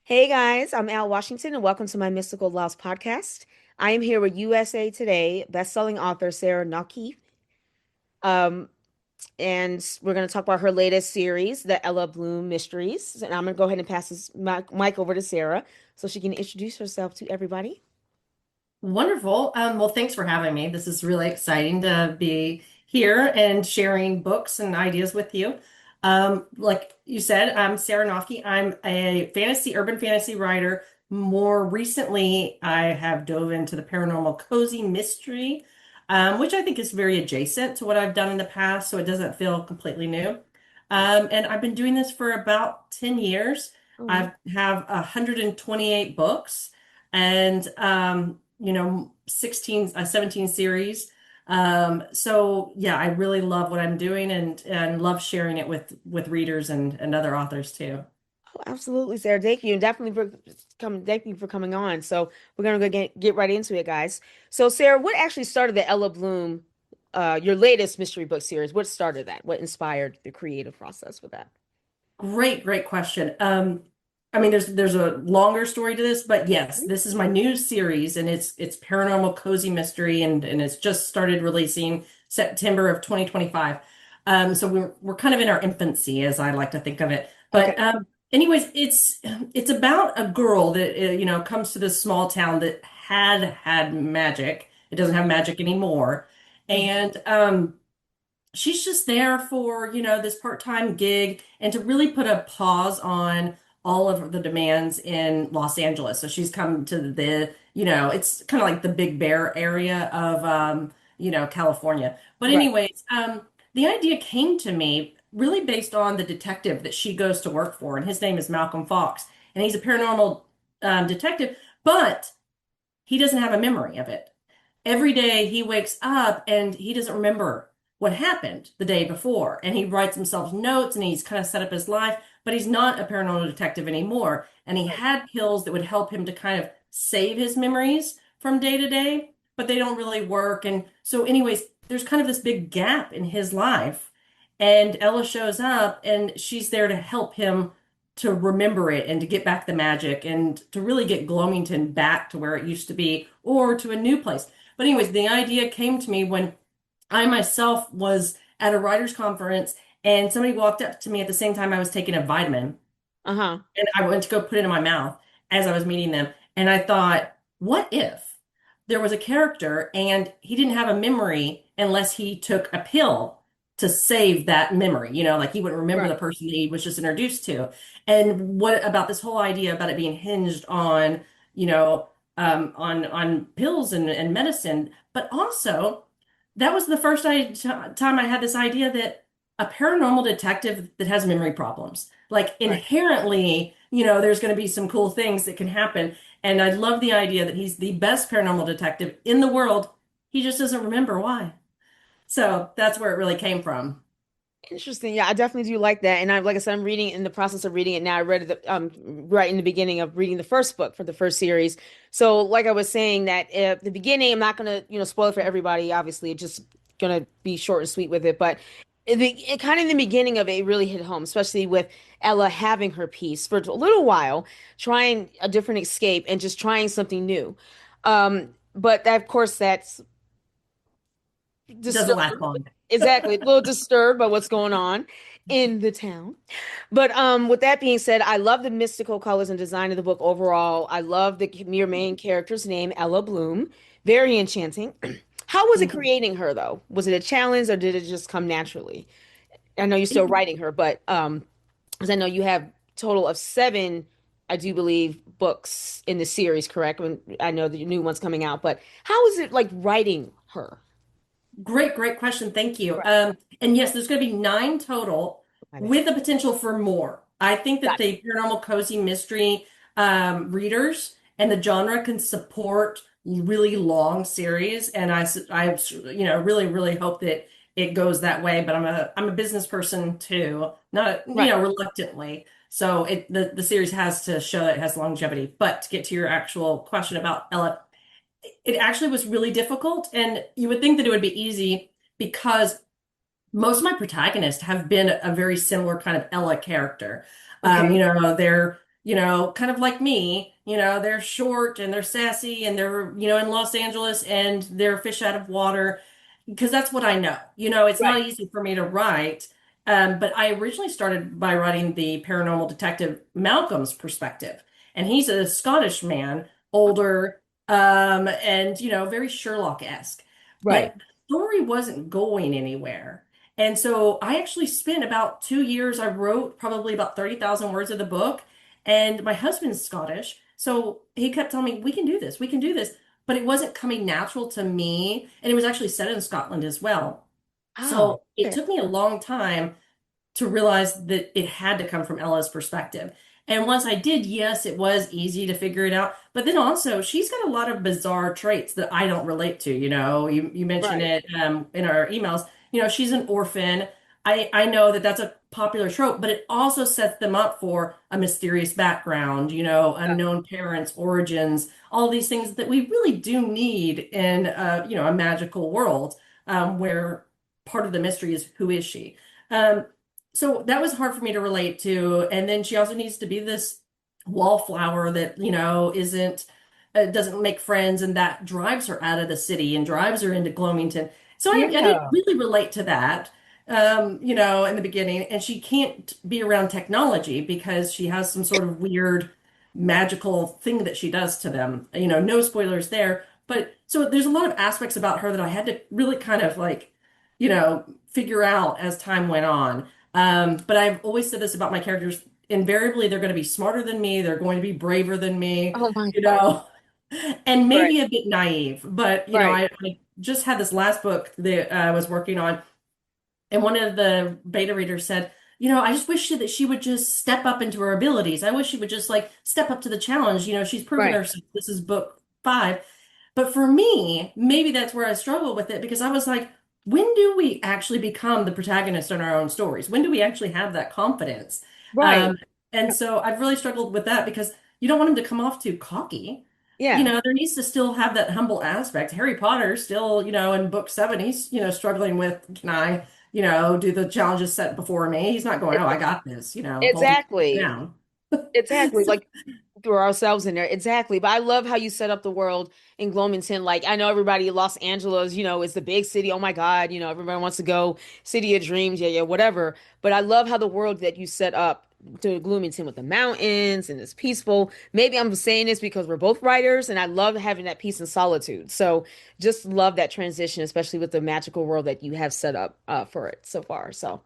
Hey guys, I'm Al Washington and welcome to my Mystical Lost podcast. I am here with USA Today bestselling author Sarah Noffke. Um, and we're going to talk about her latest series, the Ella Bloom Mysteries. And I'm going to go ahead and pass this mic over to Sarah so she can introduce herself to everybody. Wonderful. Well, thanks for having me. This is really exciting to be here and sharing books and ideas with you. Like you said, I'm Sarah Noffke. I'm a urban fantasy writer. More recently, I have dove into the paranormal cozy mystery, which I think is very adjacent to what I've done in the past, so it doesn't feel completely new. And I've been doing this for about 10 years. Oh, wow. I have 128 books and 17 series. So yeah, I really love what I'm doing and love sharing it with readers and other authors too. Oh, absolutely, Sarah. Thank you. And definitely thank you for coming on. So we're going to get right into it, guys. So Sarah, what actually started the Ella Bloom, your latest mystery book series? What started that? What inspired the creative process for that? Great question. I mean, there's a longer story to this, but yes, this is my new series, and it's paranormal cozy mystery, and it's just started releasing September of 2025. So we're kind of in our infancy, as I like to think of it. Okay. But anyways, it's about a girl that comes to this small town that had magic. It doesn't have magic anymore, Mhm. and she's just there for, this part-time gig and to really put a pause on all of the demands in Los Angeles. So she's come to it's kind of like the Big Bear area of, California. But Right. anyways, the idea came to me really based on the detective that she goes to work for, and his name is Malcolm Fox, and he's a paranormal detective, but he doesn't have a memory of it. Every day he wakes up and he doesn't remember what happened the day before. And he writes himself notes and he's kind of set up his life, but he's not a paranormal detective anymore. And he Right. had pills that would help him to kind of save his memories from day to day, but they don't really work. And so, anyways, there's kind of this big gap in his life. And Ella shows up and she's there to help him to remember it and to get back the magic and to really get Gloamington back to where it used to be or to a new place. But anyways, the idea came to me when I myself was at a writers conference and somebody walked up to me at the same time I was taking a vitamin Uh-huh. and I went to go put it in my mouth as I was meeting them. And I thought, what if there was a character and he didn't have a memory unless he took a pill to save that memory? Like he wouldn't remember the Right. person that he was just introduced to. And what about this whole idea about it being hinged on, on pills and medicine, but also that was the time I had this idea that a paranormal detective that has memory problems, like Right. inherently, there's going to be some cool things that can happen. And I love the idea that he's the best paranormal detective in the world. He just doesn't remember why. So that's where it really came from. Interesting. Yeah, I definitely do like that. And like I said, I'm reading in the process of reading it now. I read it right in the beginning of reading the first book for the first series. So like I was saying that at the beginning, I'm not gonna, spoil it for everybody. Obviously, it's just gonna be short and sweet with it. But kind of in the beginning of it, it really hit home, especially with Ella having her piece for a little while, trying a different escape and just trying something new. But that, of course, that's It doesn't last long. exactly, a little disturbed by what's going on in the town. But with that being said, I love the mystical colors and design of the book overall. I love the your main character's name, Ella Bloom. Very enchanting. How was it Mhm. creating her though? Was it a challenge or did it just come naturally? I know you're still writing her, but because I know you have total of seven, I do believe, books in the series, correct? When I know the new one's coming out, but how is it like writing her? Great question. Thank you. Right. And yes, there's going to be nine total My bad. with the potential for more. I think that Gotcha. the paranormal cozy mystery readers and the genre can support really long series. And really hope that it goes that way. But I'm a business person too, not, Right. reluctantly. So the series has to show that it has longevity. But to get to your actual question about Ella, it actually was really difficult. And you would think that it would be easy because most of my protagonists have been a very similar kind of Ella character. Okay. They're kind of like me, they're short and they're sassy and they're, in Los Angeles and they're fish out of water because that's what I know. It's not Right. easy for me to write. But I originally started by writing the paranormal detective Malcolm's perspective. And he's a Scottish man, older, and, very Sherlock-esque. Right. But the story wasn't going anywhere. And so I actually spent about 2 years. I wrote probably about 30,000 words of the book. And my husband's Scottish. So he kept telling me, we can do this, we can do this. But it wasn't coming natural to me. And it was actually set in Scotland as well. Oh, So it okay. took me a long time to realize that it had to come from Ella's perspective. And once I did, yes, it was easy to figure it out. But then also, she's got a lot of bizarre traits that I don't relate to. You mentioned Right. it in our emails. She's an orphan. I know that that's a popular trope, but it also sets them up for a mysterious background, Yeah. unknown parents, origins, all these things that we really do need in a magical world where part of the mystery is who is she? Um, so that was hard for me to relate to. And then she also needs to be this wallflower that, isn't, doesn't make friends, and that drives her out of the city and drives her into Gloamington. So I didn't Yeah. really relate to that, in the beginning. And she can't be around technology because she has some sort of weird magical thing that she does to them. No spoilers there. But so there's a lot of aspects about her that I had to really kind of like, figure out as time went on. But I've always said this about my characters. Invariably, they're going to be smarter than me. They're going to be braver than me, Oh my you God. know, and Right. maybe a bit naive. But, Right. I just had this last book that I was working on, and one of the beta readers said, I just wish that she would just step up into her abilities. I wish she would just like step up to the challenge. She's proven Right. herself. This is book 5. But for me, maybe that's where I struggle with it because I was like, when do we actually become the protagonist in our own stories? When do we actually have that confidence? Right. Um, and so I've really struggled with that because you don't want him to come off too cocky. Yeah. There needs to still have that humble aspect. Harry Potter still, in book 7, he's, struggling with, can I, do the challenges set before me? He's not going, oh, I got this, hold him Exactly. down. Exactly. So Like through ourselves in there. Exactly. But I love how you set up the world in Gloamington. Like I know everybody in Los Angeles, is the big city. Oh my God, everybody wants to go. City of Dreams, yeah, yeah, whatever. But I love how the world that you set up to Gloamington with the mountains and it's peaceful. Maybe I'm saying this because we're both writers and I love having that peace and solitude. So just love that transition, especially with the magical world that you have set up for it so far. So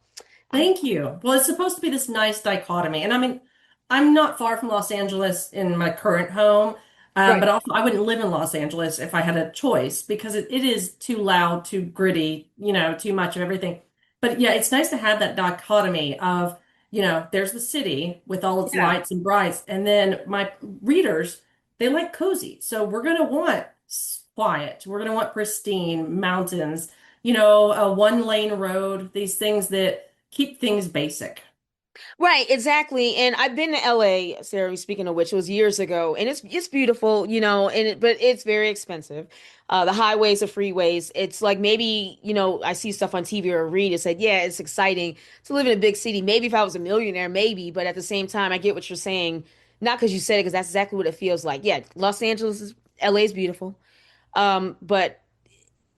I thank you. Well, it's supposed to be this nice dichotomy. And I mean, I'm not far from Los Angeles in my current home, right, but also I wouldn't live in Los Angeles if I had a choice because it is too loud, too gritty, too much of everything. But yeah, it's nice to have that dichotomy of, there's the city with all its yeah. lights and brights. And then my readers, they like cozy. So we're going to want quiet. We're going to want pristine mountains, a one-lane road, these things that keep things basic. Right, exactly. And I've been to LA, Sarah, speaking of which, it was years ago, and it's beautiful, but it's very expensive. The highways, the freeways, it's like maybe, I see stuff on TV or read it said, yeah, it's exciting to live in a big city. Maybe if I was a millionaire, maybe, but at the same time, I get what you're saying. Not because you said it, because that's exactly what it feels like. Yeah, LA is beautiful. But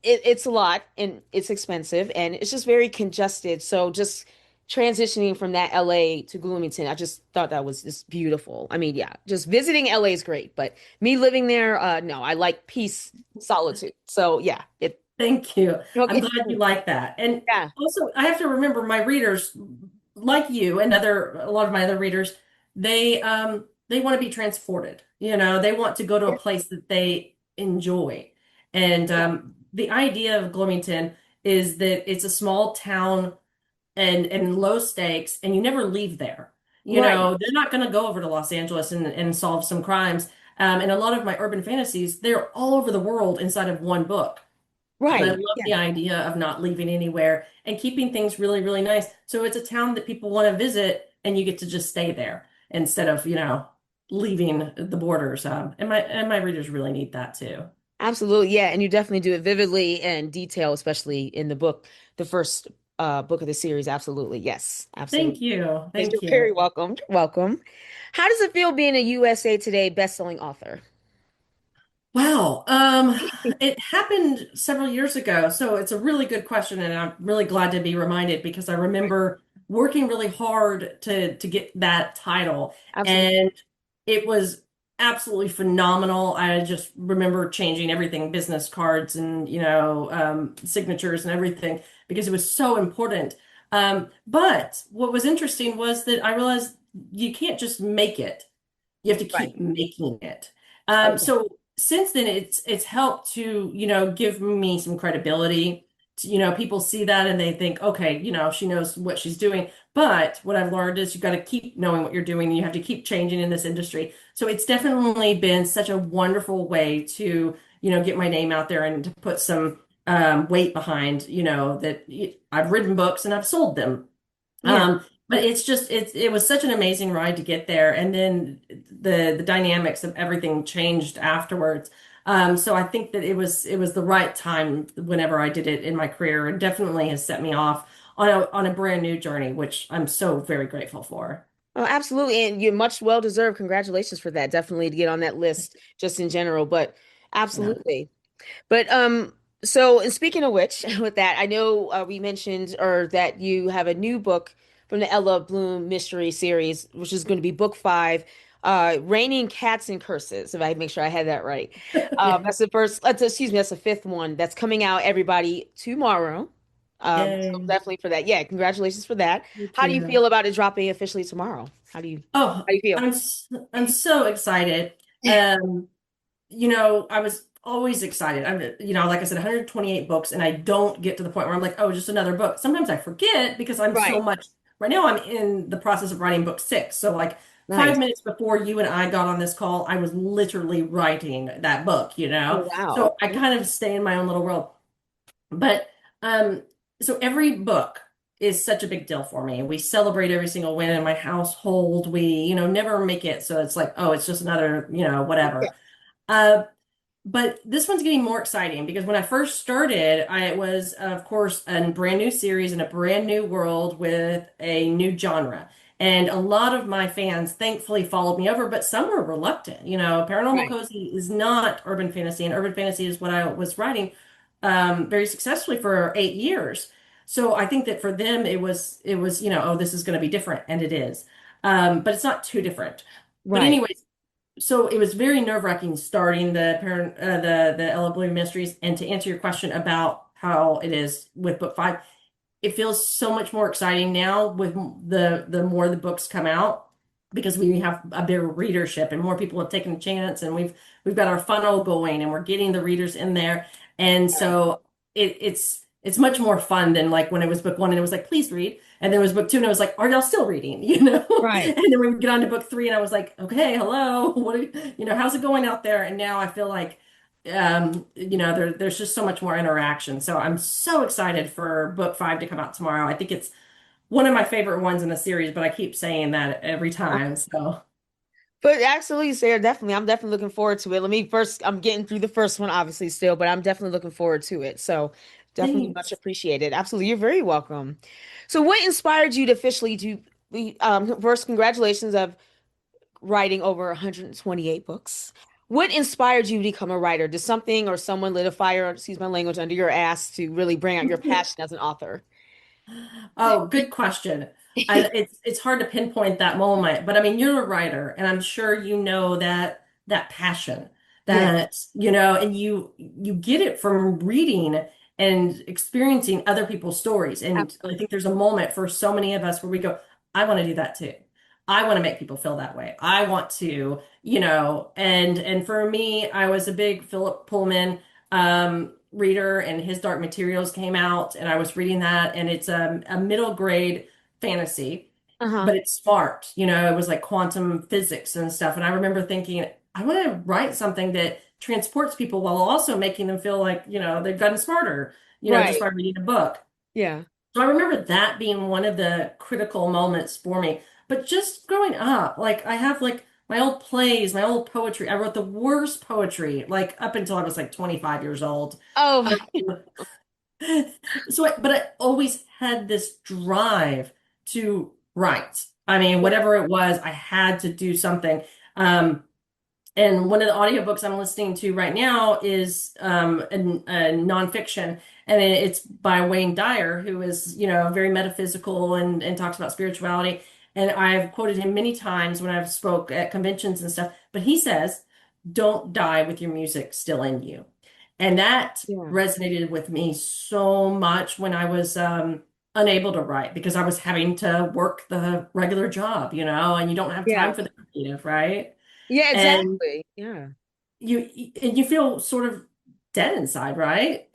it's a lot and it's expensive and it's just very congested. So just transitioning from that LA to Bloomington, I just thought that was just beautiful. I mean, yeah, just visiting LA is great, but me living there, no, I like peace, solitude. So yeah, it Thank you. I'm okay. glad you like that. And Yeah, also, I have to remember my readers, like you and a lot of my other readers, they want to be transported. They want to go to a place that they enjoy. And the idea of Bloomington is that it's a small town and low stakes, and you never leave there. right, They're not going to go over to Los Angeles and solve some crimes. And a lot of my urban fantasies, they're all over the world inside of one book. But I right. love Yeah. the idea of not leaving anywhere and keeping things really, really nice. So it's a town that people want to visit and you get to just stay there instead of, leaving the borders. And my readers really need that too. Absolutely. Yeah. And you definitely do it vividly and detail, especially in the book, the first book of the series. Absolutely. Yes, absolutely. Thank you. Yes, Thank you're very you. welcome. You're welcome. How does it feel being a USA Today bestselling author? Wow. It happened several years ago, so it's a really good question, and I'm really glad to be reminded because I remember working really hard to get that title, Absolutely. and it was absolutely phenomenal. I just remember changing everything, business cards and signatures and everything because it was so important. But what was interesting was that I realized you can't just make it. You have to Right. keep making it. Okay. So since then, it's helped to, give me some credibility. People see that and they think, okay, she knows what she's doing. But what I've learned is you got to keep knowing what you're doing. And you have to keep changing in this industry. So it's definitely been such a wonderful way to, get my name out there and to put some weight behind, that I've written books and I've sold them. Yeah. But it was such an amazing ride to get there, and then the dynamics of everything changed afterwards. So I think that it was the right time whenever I did it in my career, and definitely has set me off on a brand new journey, which I'm so very grateful for. Oh, absolutely. And you're much well deserved. Congratulations for that. Definitely to get on that list just in general, but Yeah. absolutely. But so and speaking of which, with that, I know we mentioned or that you have a new book from the Ella Bloom mystery series, which is going to be book five, Raining Cats and Curses, if I make sure I had that right. Yeah. That's the first, excuse me, that's the fifth one that's coming out everybody tomorrow. So Yay. definitely for that. Yeah, congratulations for that. Thank How do you you. feel about it dropping officially tomorrow? Oh, How do you feel? I'm so excited. Um, I was always excited. Like I said, 128 books, and I don't get to the point where I'm like, oh, just another book. Sometimes I forget because I'm so Right. much. Right now, I'm in the process of writing book six. So, like five Nice. minutes before you and I got on this call, I was literally writing that book. Oh, wow. So I kind of stay in my own little world. But um, so every book is such a big deal for me. We celebrate every single win in my household. We, never make it so it's like, oh, it's just another, Yeah. whatever. But this one's getting more exciting because when I first started, it was, of course, a brand new series in a brand new world with a new genre. And a lot of my fans thankfully followed me over, but some were reluctant. Paranormal Right. Cozy is not urban fantasy, and urban fantasy is what I was writing very successfully for 8 years. So I think that for them, it was, oh, this is going to be different, and it is. But it's not too different. But Right. anyways, so it was very nerve-wracking starting the Ella Bloom Mysteries. And to answer your question about how it is with book five, it feels so much more exciting now with the more the books come out because we have a bigger readership and more people have taken a chance and we've got our funnel going and we're getting the readers in there. And so it's much more fun than like when it was book one and it was like, please read. And then it was book two and it was like, are y'all still reading? Right. And then we would get on to book three and I was like, okay, hello. How's it going out there? And now I feel like there's just so much more interaction. So I'm so excited for book five to come out tomorrow. I think it's one of my favorite ones in the series, but I keep saying that every time. So But absolutely, Sarah, definitely. I'm definitely looking forward to it. Let me first, I'm getting through the first one, obviously, still, but I'm definitely looking forward to it. So definitely much thanks. appreciated. Absolutely. You're very welcome. So what inspired you to officially first, congratulations of writing over 128 books. What inspired you to become a writer? Did something or someone lit a fire, excuse my language, under your ass to really bring out your passion as an author? Oh, good question. It's hard to pinpoint that moment, but I mean, you're a writer, and I'm sure you know that passion Yeah, and you get it from reading and experiencing other people's stories. And I absolutely. think there's a moment for so many of us where we go, I want to do that too. I want to make people feel that way. I want to, and for me, I was a big Philip Pullman reader and his Dark Materials came out and I was reading that and it's a middle grade fantasy, Uh-huh. but it's smart. It was like quantum physics and stuff. And I remember thinking, I want to write something that transports people while also making them feel like, they've gotten smarter, just Right. by reading a book. Yeah. So I remember that being one of the critical moments for me. But just growing up, like I have like my old plays, my old poetry. I wrote the worst poetry like up until I was like 25 years old. Oh, Um, but I always had this drive to write. I mean, whatever it was, I had to do something. Um, and one of the audiobooks I'm listening to right now is a nonfiction, and it's by Wayne Dyer, who is, very metaphysical and talks about spirituality. And I've quoted him many times when I've spoke at conventions and stuff, but he says, "Don't die with your music still in you." And that Yeah. resonated with me so much when I was unable to write because I was having to work the regular job, and you don't have time Yeah. for the creative, right? Yeah, And exactly. Yeah. you feel sort of dead inside, right?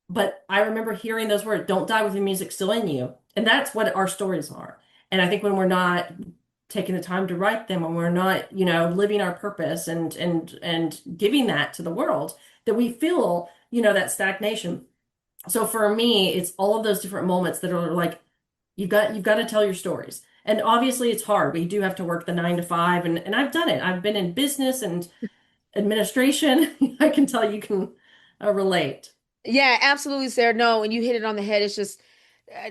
But I remember hearing those words, "Don't die with your music still in you." And that's what our stories are. And I think when we're not taking the time to write them, when we're not, living our purpose and giving that to the world, that we feel, that stagnation. So for me, it's all of those different moments that are like, you've got to tell your stories. And obviously it's hard. We do have to work the 9 to 5, and I've done it. I've been in business and administration. I can tell you can relate. Yeah, absolutely, Sarah. No, and you hit it on the head. It's just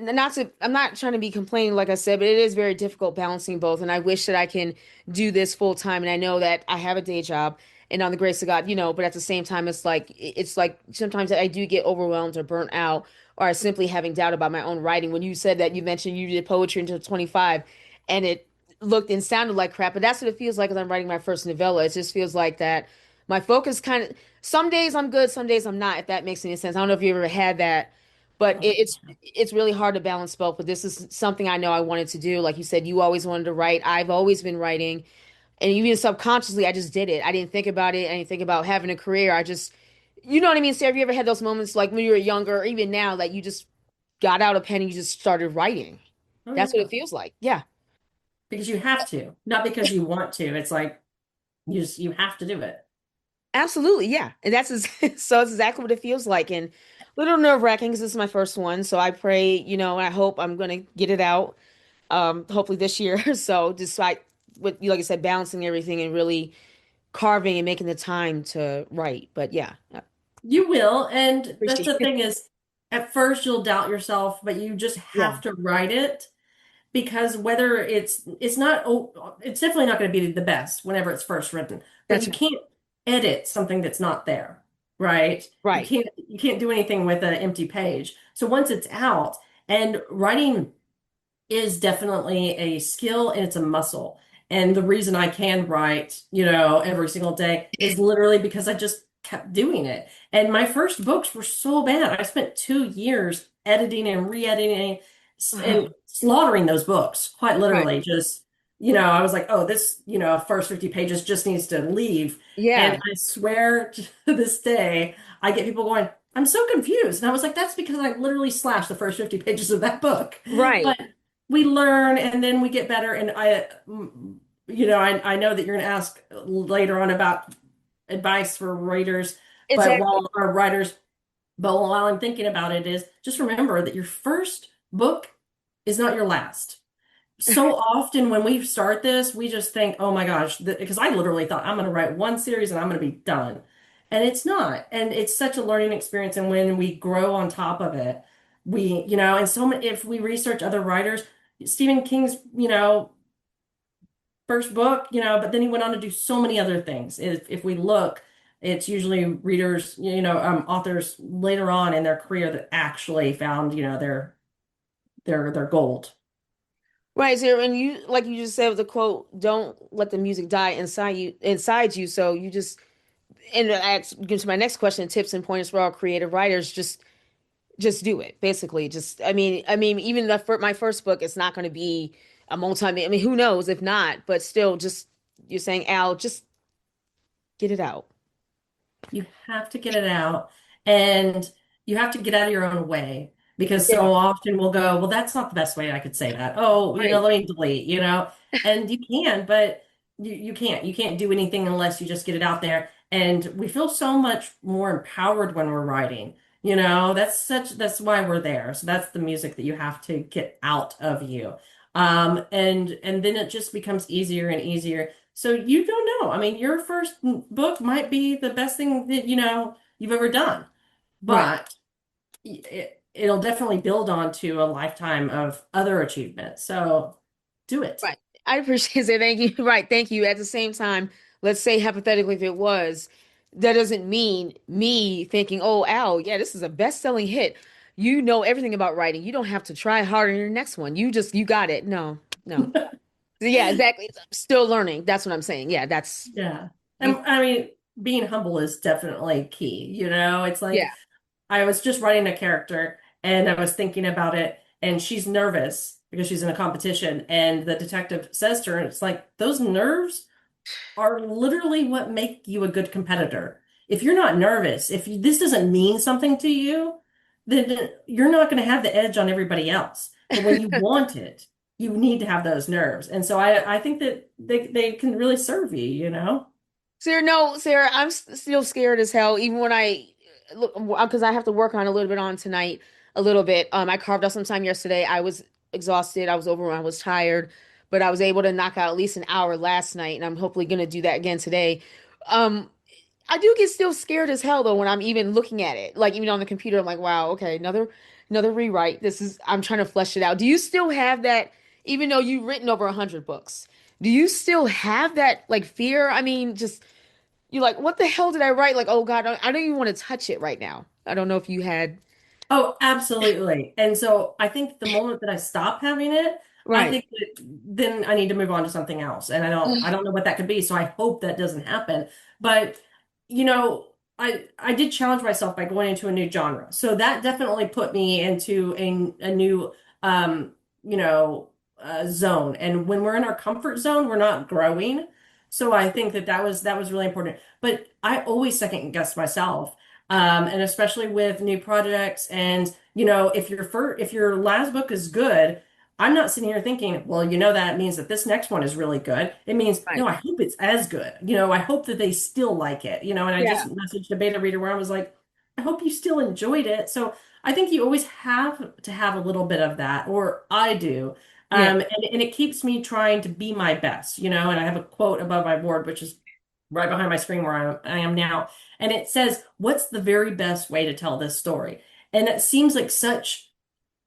not to, I'm not trying to be complaining, like I said, but it is very difficult balancing both. And I wish that I can do this full time. And I know that I have a day job and on the grace of God, but at the same time, it's like sometimes I do get overwhelmed or burnt out, or I simply having doubt about my own writing. When you said that, you mentioned you did poetry until 25 and it looked and sounded like crap, but that's what it feels like as I'm writing my first novella. It just feels like that my focus kind of, some days I'm good, some days I'm not, if that makes any sense. I don't know if you ever had that, but Oh, it's really hard to balance both. But this is something I know I wanted to do. Like you said, you always wanted to write. I've always been writing, and even subconsciously, I just did it. I didn't think about it. I didn't think about having a career. I just, you know what I mean, Sarah? Have you ever had those moments like when you were younger, or even now, that you just got out a pen and you just started writing? oh That's what yeah. it feels like. Yeah. Because you have to, not because you want to. It's like you have to do it. Absolutely, yeah. And so it's exactly what it feels like. And a little nerve-wracking because this is my first one. So I pray, and I hope I'm gonna get it out hopefully this year. So despite what you like I said, balancing everything and really carving and making the time to write. But yeah, I You will, and that's appreciate the it. thing is, at first you'll doubt yourself, but you just Yeah, have to write it because whether it's not oh, it's definitely not going to be the best whenever it's first written, but that's you can't edit something that's not there, right? you right. can't you can't do anything with an empty page. So once it's out, and writing is definitely a skill and it's a muscle. And the reason I can write, every single day is literally because I just kept doing it. And my first books were so bad. I spent 2 years editing and re-editing and Oh, slaughtering those books, quite right. literally. Just, I was like, oh, this, first 50 pages just needs to leave. And Yeah, I swear to this day, I get people going, "I'm so confused." And I was like, that's because I literally slashed the first 50 pages of that book. right. But we learn and then we get better. And I know that you're going to ask later on about advice for writers, but Exactly. while our writers, but while I'm thinking about it, is just remember that your first book is not your last. So often when we start this, we just think, oh my gosh, because I literally thought I'm going to write one series and I'm going to be done. And it's not. And it's such a learning experience. And when we grow on top of it, and so many, if we research other writers, Stephen King's, first book, but then he went on to do so many other things. If we look, it's usually readers, authors later on in their career that actually found, their gold. Right, so and you like you just said with the quote, "Don't let the music die inside you." So you just and that gives my next question, tips and pointers for all creative writers. Just do it. Basically, just I mean, even my first book, it's not going to be a multi. I mean, who knows if not, but still, just you're saying, Al, just get it out. You have to get it out, and you have to get out of your own way because Yeah, so often we'll go, well, that's not the best way I could say that. Oh, right, let me delete, and you can, but you can't. You can't do anything unless you just get it out there. And we feel so much more empowered when we're writing. That's why we're there. So that's the music that you have to get out of you. And then it just becomes easier and easier. So you don't know. I mean, your first book might be the best thing that you've ever done, right. but it'll definitely build on to a lifetime of other achievements. So do it. Right. I appreciate it. Thank you. Right. Thank you. At the same time, let's say hypothetically, if it was, that doesn't mean me thinking, oh, Al, yeah, this is a best-selling hit. You know everything about writing. You don't have to try harder in your next one. You got it. No, no. Yeah, exactly. Still learning. That's what I'm saying. Yeah, that's Yeah. And you. I mean, being humble is definitely key. It's like Yeah. I was just writing a character and I was thinking about it, and she's nervous because she's in a competition. And the detective says to her, it's like, those nerves are literally what make you a good competitor. If you're not nervous, this doesn't mean something to you, then you're not going to have the edge on everybody else. But when you want it, you need to have those nerves. And so I think that they can really serve you, you know? Sarah, no, Sarah, I'm still scared as hell. Even when I look, because I have to work on a little bit on tonight, a little bit. I carved out some time yesterday. I was exhausted. I was overwhelmed. I was tired, but I was able to knock out at least an hour last night, and I'm hopefully gonna do that again today. Um, I do get still scared as hell though when I'm even looking at it. Like even on the computer, I'm like, wow, okay, another rewrite. I'm trying to flesh it out. Do you still have that, even though you've written over 100 books? Do you still have that like fear? I mean, just you're like, what the hell did I write? Like, oh God, I don't even want to touch it right now. I don't know if you had. Oh, absolutely. And so I think the moment that I stop having it, I Right. think that then I need to move on to something else. And I don't know what that could be. So I hope that doesn't happen. But I did challenge myself by going into a new genre. So that definitely put me into a new um, you know, zone. And when we're in our comfort zone, we're not growing. So I think that was really important. But I always second guess myself, and especially with new projects. And if your last book is good, I'm not sitting here thinking, well, that means that this next one is really good. It means, Right. no, I hope it's as good. I hope that they still like it. And I Yeah. just messaged a beta reader where I was like, I hope you still enjoyed it. So I think you always have to have a little bit of that, or I do. Yeah. And it keeps me trying to be my best, and I have a quote above my board, which is right behind my screen where I am now. And it says, what's the very best way to tell this story? And it seems like such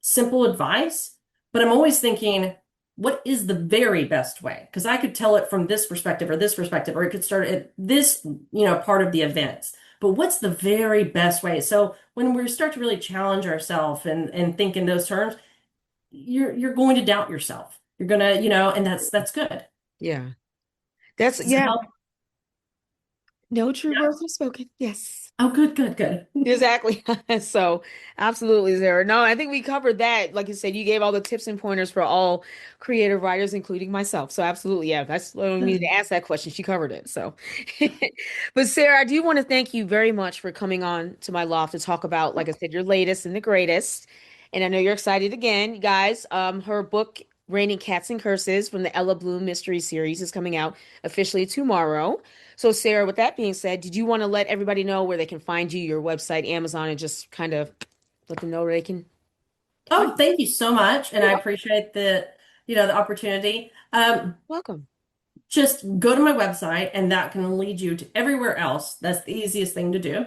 simple advice, but I'm always thinking, what is the very best way? Because I could tell it from this perspective, or it could start at this, part of the events. But what's the very best way? So when we start to really challenge ourselves and think in those terms, you're going to doubt yourself. You're gonna, and that's good. Yeah. That's Does that yeah. help? No true Yeah. words were spoken. Yes. Oh, good, good, good. Exactly. So, absolutely, Zara. No, I think we covered that. Like you said, you gave all the tips and pointers for all creative writers, including myself. So, absolutely, yeah. That's what we needed to ask that question. She covered it. So, but Sarah, I do want to thank you very much for coming on to my loft to talk about, like I said, your latest and the greatest. And I know you're excited again, you guys. Her book, Raining Cats and Curses, from the Ella Bloom Mystery Series, is coming out officially tomorrow. So, Sarah, with that being said, did you want to let everybody know where they can find you, your website, Amazon, and just kind of let them know where they can find Oh, you? thank you so much, and You're I appreciate the opportunity. welcome. Just go to my website, and that can lead you to everywhere else. That's the easiest thing to do.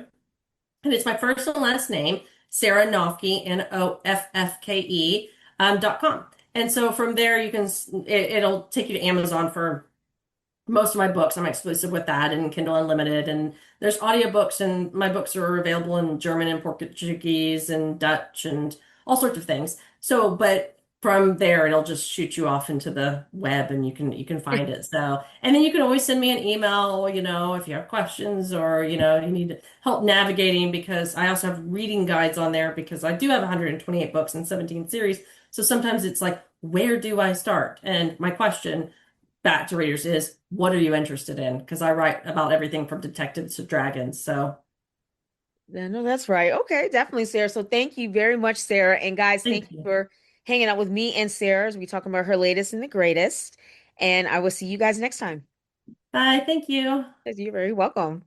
And it's my first and last name, Sarah Noffke, Noffke, .com. And so from there, it'll take you to Amazon for most of my books. I'm exclusive with that and Kindle Unlimited. And there's audiobooks, and my books are available in German and Portuguese and Dutch and all sorts of things. So, but from there, it'll just shoot you off into the web, and you can find it. So, and then you can always send me an email, if you have questions, or you need help navigating, because I also have reading guides on there, because I do have 128 books and 17 series. So sometimes it's like, where do I start? And my question back to readers is, what are you interested in? Because I write about everything from detectives to dragons. So Yeah, no, that's right. Okay, definitely, Sarah. So thank you very much, Sarah. And guys, thank thank you you. for hanging out with me and Sarah as we talking about her latest and the greatest. And I will see you guys next time. Bye. Thank you. You're very welcome.